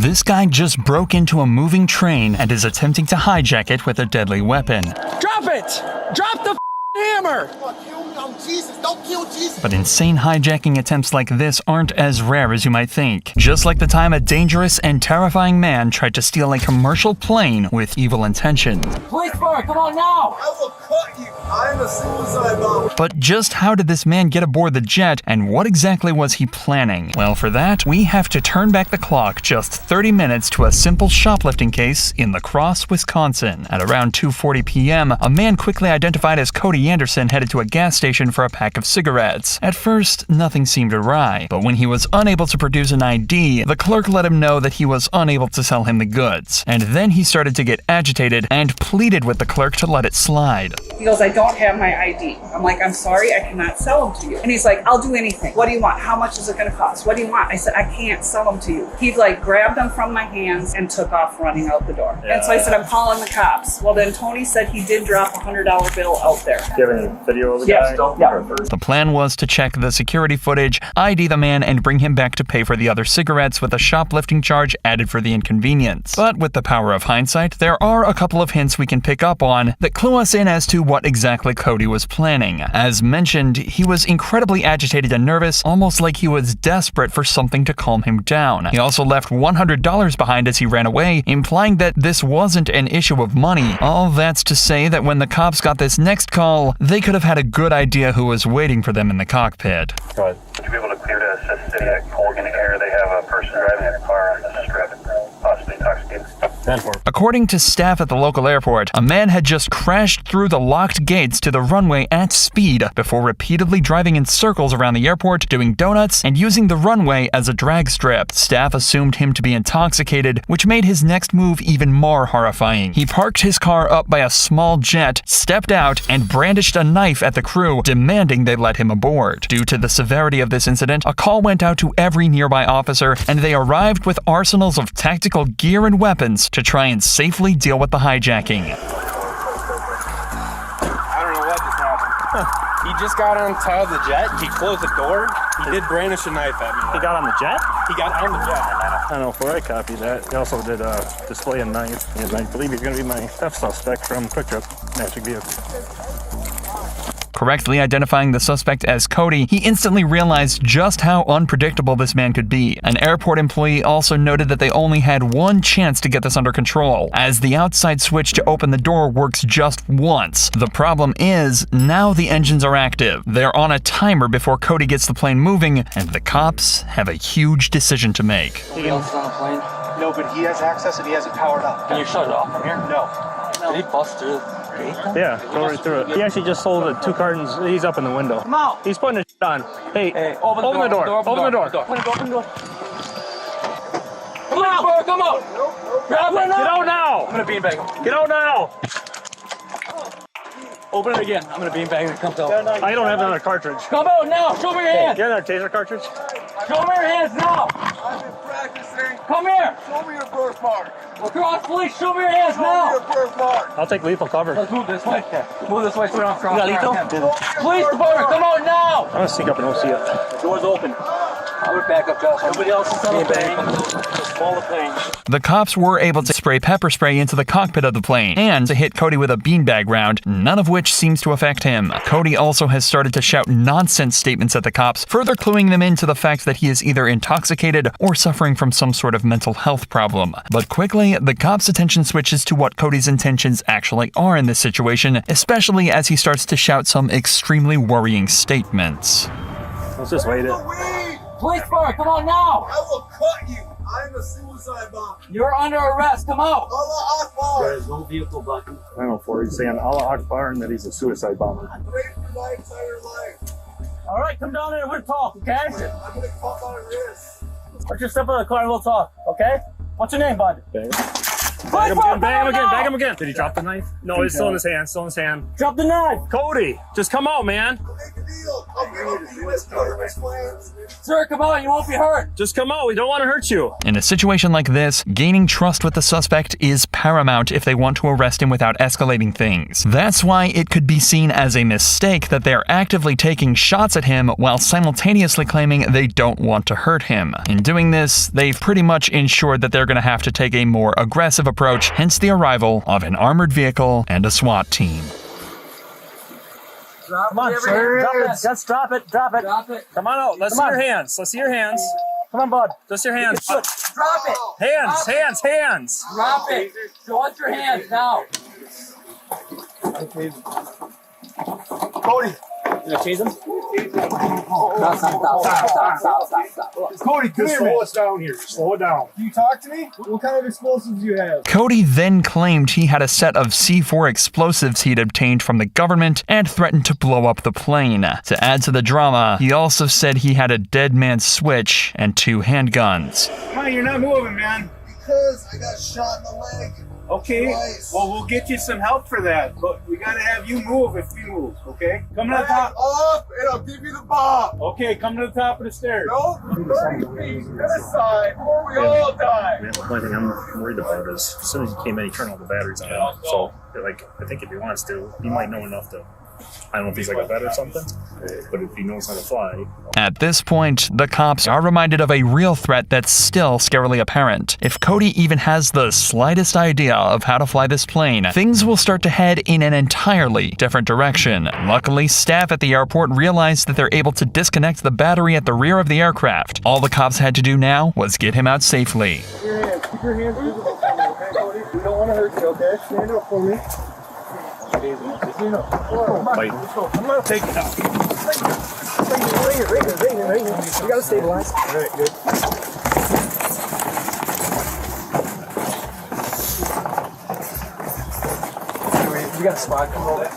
This guy just broke into a moving train and is attempting to hijack it with a deadly weapon. Drop it! Drop the hammer! But insane hijacking attempts like this aren't as rare as you might think. Just like the time a dangerous and terrifying man tried to steal a commercial plane with evil intention. Police car, come on now! I will cut you. I'm a suicide bomber. But just how did this man get aboard the jet, and what exactly was he planning? Well, for that, we have to turn back the clock just 30 minutes to a simple shoplifting case in La Crosse, Wisconsin. At around 2:40 p.m., a man quickly identified as Cody Anderson headed to a gas station for a pack of cigarettes. At first, nothing seemed awry, but when he was unable to produce an ID, the clerk let him know that he was unable to sell him the goods. And then he started to get agitated and pleaded with the clerk to let it slide. He goes, I don't have my ID. I'm like, I'm sorry, I cannot sell them to you. And he's like, I'll do anything. What do you want? How much is it going to cost? What do you want? I said, I can't sell them to you. He like grabbed them from my hands and took off running out the door. And so I said, I'm calling the cops. Well, then Tony said he did drop a $100 bill out there. Do you have any video of the guy? The plan was to check the security footage, ID the man, and bring him back to pay for the other cigarettes with a shoplifting charge added for the inconvenience. But with the power of hindsight, there are a couple of hints we can pick up on that clue us in as to what exactly Cody was planning. As mentioned, he was incredibly agitated and nervous, almost like he was desperate for something to calm him down. He also left $100 behind as he ran away, implying that this wasn't an issue of money. All that's to say that when the cops got this next call, they could have had a good idea who was waiting for them in the cockpit. Go ahead. Would you be able to clear to assist City at Colgan Air? They have a person driving a car on this trip, possibly intoxicated. 10-4. According to staff at the local airport, a man had just crashed through the locked gates to the runway at speed before repeatedly driving in circles around the airport, doing donuts, and using the runway as a drag strip. Staff assumed him to be intoxicated, which made his next move even more horrifying. He parked his car up by a small jet, stepped out, and brandished a knife at the crew, demanding they let him aboard. Due to the severity of this incident, a call went out to every nearby officer, and they arrived with arsenals of tactical gear and weapons to try and safely deal with the hijacking. I don't know what just happened. He just got on top of the jet. He closed the door. He did brandish a knife at me. He got on the jet? He got on the jet. I don't know where I copied that. He also did display a knife. And I believe he's going to be my theft suspect from Quick Trip Magic Vehicle. Correctly identifying the suspect as Cody, he instantly realized just how unpredictable this man could be. An airport employee also noted that they only had one chance to get this under control, as the outside switch to open the door works just once. The problem is, now the engines are active. They're on a timer before Cody gets the plane moving, and the cops have a huge decision to make. Anybody else on the plane? No, but he has access and he has it powered up. Can you shut it off from here? No. Did he bust through? Yeah, go right through it. He actually just sold the 2 cartons. He's up in the window. Come out! He's putting his on. Hey, Open the door. Open the door. Open the door. Come out! Come out! Grab it now! Get out now! I'm gonna beanbag him. Get out now! Open it again. I'm gonna beanbag him and come out. I don't have another cartridge. Come out now! Show me your hands! Get another taser cartridge? Show me your hands now! I've been practicing. Come here! Show me your birthmark. Cross police, show me your hands Show me now! your birthmark. I'll take lethal cover. Let's move this way. Move this way so we don't cross. You got lethal? Police department, come out now! I'm gonna sneak up and don't see it. Doors open. I would back up, Josh. Everybody else is on the plane. Just follow the plane. The cops were able to spray pepper spray into the cockpit of the plane and to hit Cody with a beanbag round, none of which seems to affect him. Cody also has started to shout nonsense statements at the cops, further cluing them into the fact that he is either intoxicated or suffering from some sort of mental health problem. But quickly, the cops' attention switches to what Cody's intentions actually are in this situation, especially as he starts to shout some extremely worrying statements. Let's just wait it. Police car, come on now! I will cut you. I'm a suicide bomber. You're under arrest, come out! Allah Akbar. There is no vehicle button. 904, he's saying Allah Akbar and that he's a suicide bomber. I prayed for my entire life. All right, come down there and we'll talk, okay? I'm gonna cut my wrist. Let's just step on the car and we'll talk, okay? What's your name, bud? Okay. Bag him again. Did he drop the knife? No, it's still in his hand. Drop the knife. Cody, just come out, man. Make a deal. I'll give you this terrorist plans. Sir, come on, you won't be hurt. Just come out. We don't want to hurt you. In a situation like this, gaining trust with the suspect is paramount if they want to arrest him without escalating things. That's why it could be seen as a mistake that they're actively taking shots at him while simultaneously claiming they don't want to hurt him. In doing this, they've pretty much ensured that they're going to have to take a more aggressive approach, hence the arrival of an armored vehicle and a SWAT team. Come on, sir. Just drop it. Drop it. Drop it. Come on out. Let's see your hands. Let's see your hands. Come on, bud. Just your hands. Drop it. Hands. Drop it. Show us your hands now. Cody. You gonna chase him? Stop. Cody, come here, man. Slow us down here. Slow it down. Can you talk to me? What kind of explosives do you have? Cody then claimed he had a set of C4 explosives he'd obtained from the government and threatened to blow up the plane. To add to the drama, he also said he had a dead man's switch and 2 handguns. Why you're not moving, man? Because I got shot in the leg. Okay, Twice. well, we'll get you some help for that, but we gotta have you move if we move, okay? Come to the Back top. up and I'll give you the bomb. Okay, come to the top of the stairs. No, 30 feet to the side or we all die. The only thing I'm worried about is as soon as he came in, he turned all the batteries on. So, like, I think if he wants to, he might know enough to. I don't know if he's like a vet or something, but if he knows how to fly. At this point, the cops are reminded of a real threat that's still scarily apparent. If Cody even has the slightest idea of how to fly this plane, things will start to head in an entirely different direction. Luckily, staff at the airport realized that they're able to disconnect the battery at the rear of the aircraft. All the cops had to do now was get him out safely. Keep your hands visible for me, okay, Cody? We don't want to hurt you, okay? Stand up for me. Stand up. Come on, let's go. I'm gonna take it out. Right here. You gotta stabilize. All right, good. We got a spot. Come on.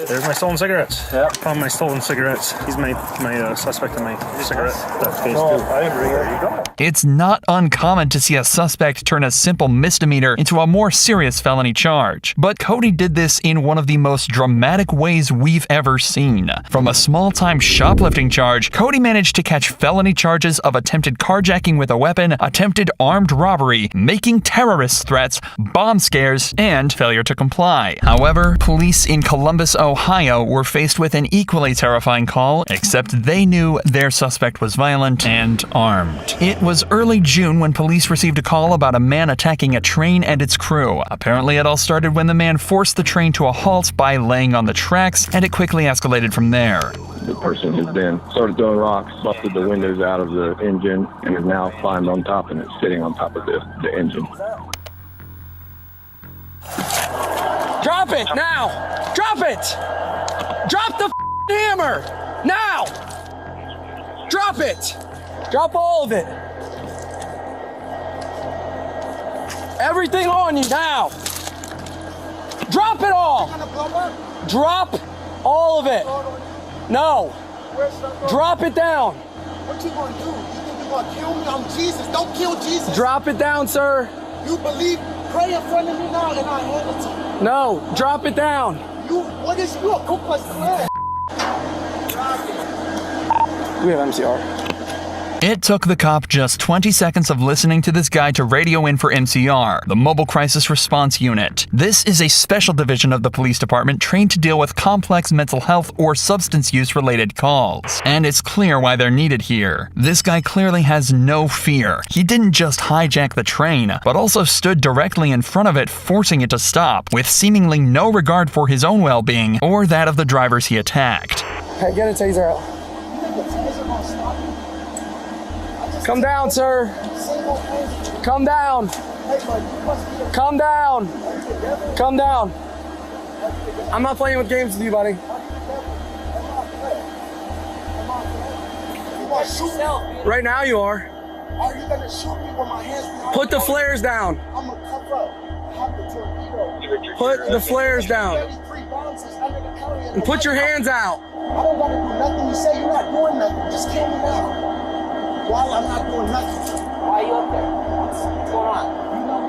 There's my stolen cigarettes. Yeah. Found my stolen cigarettes. He's my suspect in my cigarette theft case too. I agree. There you go. It's not uncommon to see a suspect turn a simple misdemeanor into a more serious felony charge. But Cody did this in one of the most dramatic ways we've ever seen. From a small-time shoplifting charge, Cody managed to catch felony charges of attempted carjacking with a weapon, attempted armed robbery, making terrorist threats, bomb scares, and failure to comply. However, police in Columbus, Ohio were faced with an equally terrifying call, except they knew their suspect was violent and armed. It was early June when police received a call about a man attacking a train and its crew. Apparently, it all started when the man forced the train to a halt by laying on the tracks, and it quickly escalated from there. The person has then started throwing rocks, busted the windows out of the engine, and is now climbed on top and it's sitting on top of the engine. Drop it now! Drop it! Drop the hammer! Now! Drop it! Drop all of it! Everything on you now! Drop it all! Drop all of it! No! Drop it down! What you gonna do? You think you gonna kill me? I'm Jesus. Don't kill Jesus. Drop it down, sir! You believe? Pray in front of me now and I hand it to you. No! Drop it down! What is you? A Ku Klux Klan? We have MCR. It took the cop just 20 seconds of listening to this guy to radio in for MCR, the Mobile Crisis Response Unit. This is a special division of the police department trained to deal with complex mental health or substance use related calls. And it's clear why they're needed here. This guy clearly has no fear. He didn't just hijack the train, but also stood directly in front of it, forcing it to stop, with seemingly no regard for his own well-being or that of the drivers he attacked. Hey, get a taser out. Come down, sir. Come down. Come down. Come down. I'm not playing with games with you, buddy. Right now you are. Are you gonna shoot me with my hands behind Put the flares down. I'm gonna cover up. Have the torpedo. Put the flares down. And put your hands out. I don't gotta do nothing. You say you're not doing nothing. Just kill me now. While I'm not doing nothing. Why are you up there? What's going on? You know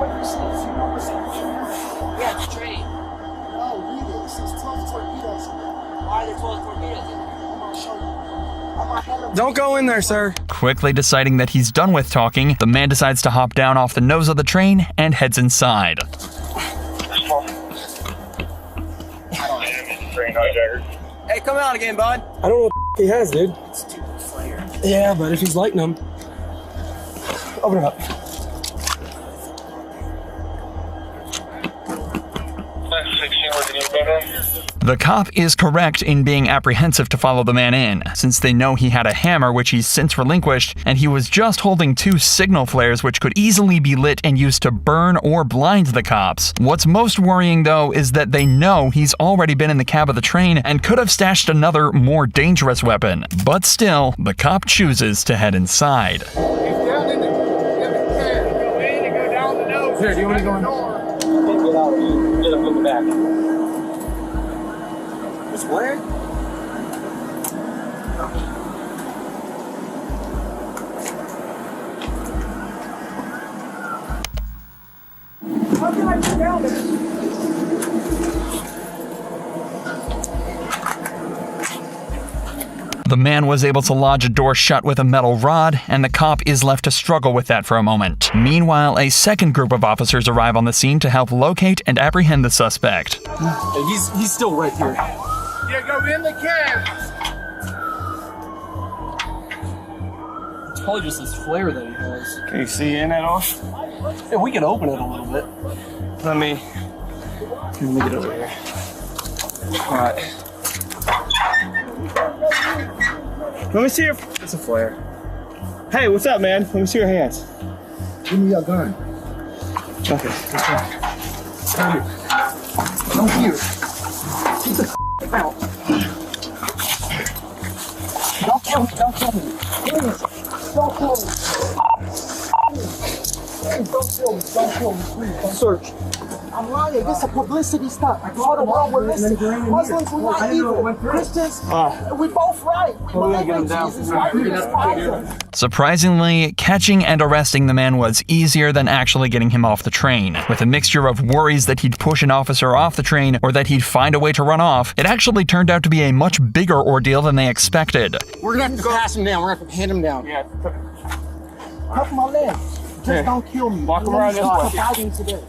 the train. No, read it. It says 12 torpedoes in there. Why are there 12 torpedoes in there? I'm gonna show you. I'm gonna hand them. Don't go in there, sir. Quickly deciding that he's done with talking, the man decides to hop down off the nose of the train and heads inside. Hey, come out again, bud. I don't know what he has, dude. Stupid flare. Yeah, but if he's lighting them. Open it up. The cop is correct in being apprehensive to follow the man in, since they know he had a hammer which he's since relinquished, and he was just holding 2 signal flares which could easily be lit and used to burn or blind the cops. What's most worrying though is that they know he's already been in the cab of the train and could have stashed another, more dangerous weapon. But still, the cop chooses to head inside. He's down in the cab. Go in and go down the nose. Here, do you want to go in? Get out, dude. Get up in the back. This flare? How can I get down there? The man was able to lodge a door shut with a metal rod, and the cop is left to struggle with that for a moment. Meanwhile, a second group of officers arrive on the scene to help locate and apprehend the suspect. Hey, he's still right here. Yeah, go in the cab. It's probably just this flare that he has. Can you see in at all? Yeah, we can open it a little bit. Let me get over here. All right. Let me see your. It's a flare. Hey, what's up, man? Let me see your hands. Give me your gun. Okay, let's go. Come here. Get the out. Don't kill me. Don't kill me. Please. Don't kill me. Please, don't kill me. Don't kill me. Please, don't search. I'm lying. This is a publicity stunt. All the world will listen. Muslims, we're not evil. Christians, we both right. We believe in Jesus. Why do you despise us? Surprisingly, catching and arresting the man was easier than actually getting him off the train. With a mixture of worries that he'd push an officer off the train or that he'd find a way to run off, it actually turned out to be a much bigger ordeal than they expected. We're gonna have to pass him down. We're gonna have to hand him down. Yeah. Cuff my leg. Just don't kill me. Walk around this way. Fighting today.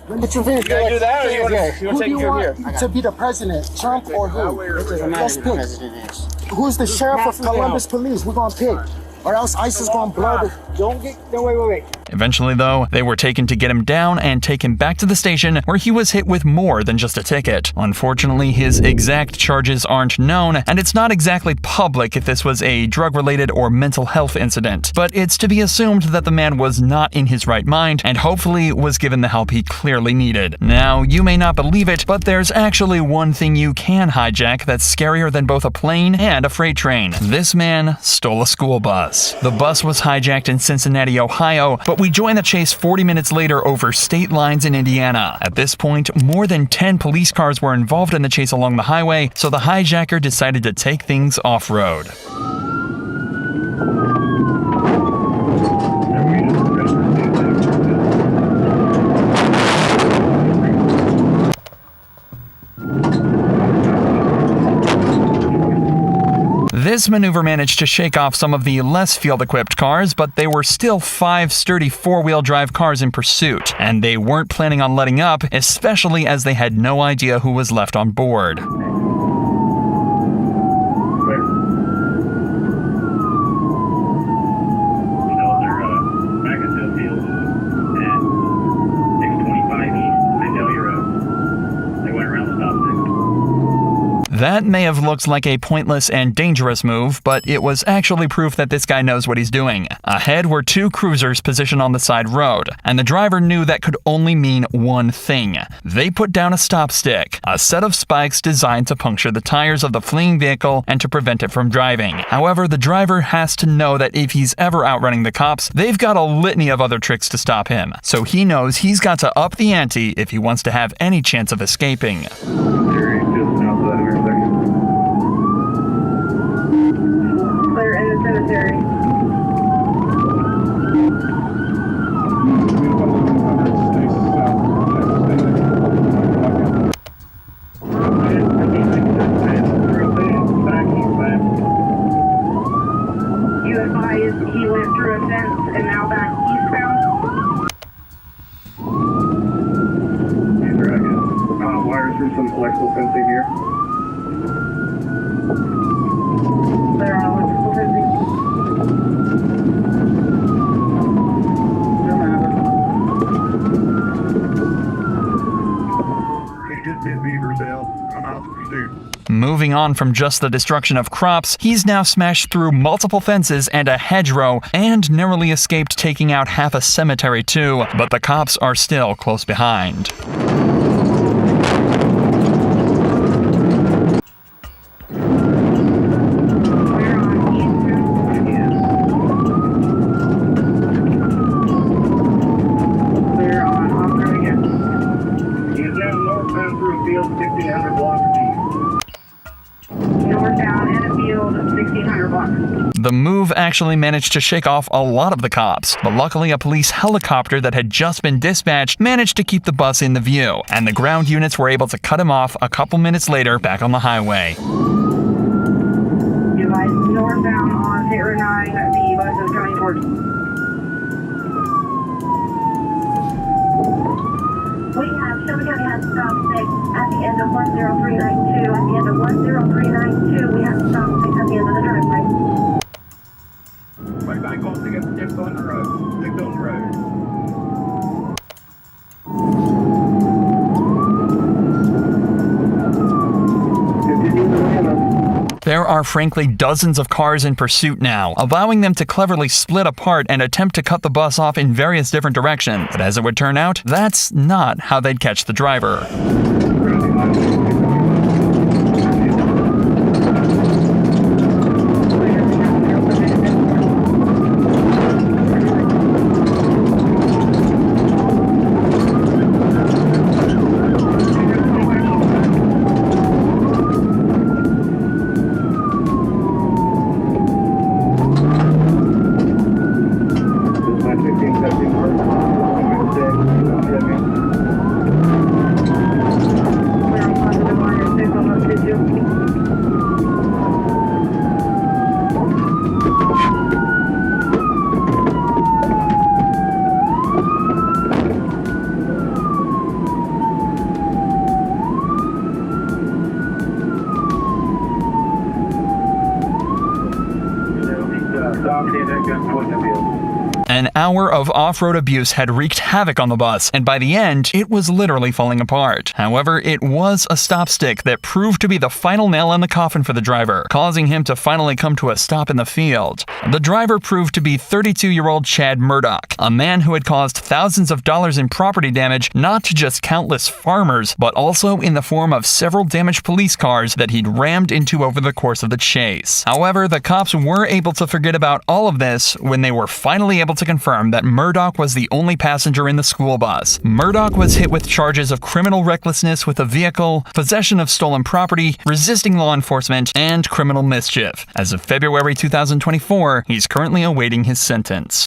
But you're very You gotta do that, or you wanna take Who do you care want of here? to be the president? Trump or who? It doesn't matter Let's who the pick. president is. Who's the sheriff of Columbus Police? We're gonna pick. Or else ICE is gonna blow the... Wait. Eventually, though, they were taken to get him down and take him back to the station where he was hit with more than just a ticket. Unfortunately, his exact charges aren't known, and it's not exactly public if this was a drug-related or mental health incident. But it's to be assumed that the man was not in his right mind and hopefully was given the help he clearly needed. Now, you may not believe it, but there's actually one thing you can hijack that's scarier than both a plane and a freight train. This man stole a school bus. The bus was hijacked in Cincinnati, Ohio, but we join the chase 40 minutes later over state lines in Indiana. At this point, more than 10 police cars were involved in the chase along the highway, so the hijacker decided to take things off-road. This maneuver managed to shake off some of the less field-equipped cars, but they were still 5 sturdy 4-wheel drive cars in pursuit, and they weren't planning on letting up, especially as they had no idea who was left on board. That may have looked like a pointless and dangerous move, but it was actually proof that this guy knows what he's doing. Ahead were 2 cruisers positioned on the side road, and the driver knew that could only mean one thing. They put down a stop stick, a set of spikes designed to puncture the tires of the fleeing vehicle and to prevent it from driving. However, the driver has to know that if he's ever outrunning the cops, they've got a litany of other tricks to stop him. So he knows he's got to up the ante if he wants to have any chance of escaping. Clear in the cemetery. electrical fencing here. Clear on electrical fencing. He just did beaver sale. I'm out to pursuit. Moving on from just the destruction of crops, he's now smashed through multiple fences and a hedgerow and narrowly escaped taking out half a cemetery too, but the cops are still close behind. Clear on off-road again. He's now northbound through a field 1,500 blocks deep. Northbound in a field, 1,600 blocks. The move actually managed to shake off a lot of the cops, but luckily a police helicopter that had just been dispatched managed to keep the bus in the view, and the ground units were able to cut him off a couple minutes later back on the highway. You guys northbound on State Road 9, the bus is coming towards you. We have Shelby County has stop six at the end of 10392. At the end of 10392, we have stop six at the end of the driveway. Right back on to get the tips on the road. Tips on the road. There are frankly dozens of cars in pursuit now, allowing them to cleverly split apart and attempt to cut the bus off in various different directions. But as it would turn out, that's not how they'd catch the driver. An hour of off-road abuse had wreaked havoc on the bus, and by the end, it was literally falling apart. However, it was a stop stick that proved to be the final nail in the coffin for the driver, causing him to finally come to a stop in the field. The driver proved to be 32-year-old Chad Murdoch, a man who had caused thousands of dollars in property damage not to just countless farmers, but also in the form of several damaged police cars that he'd rammed into over the course of the chase. However, the cops were able to forget about all of this when they were finally able to confirm that Murdoch was the only passenger in the school bus. Murdoch was hit with charges of criminal recklessness with a vehicle, possession of stolen property, resisting law enforcement, and criminal mischief. As of February 2024, he's currently awaiting his sentence.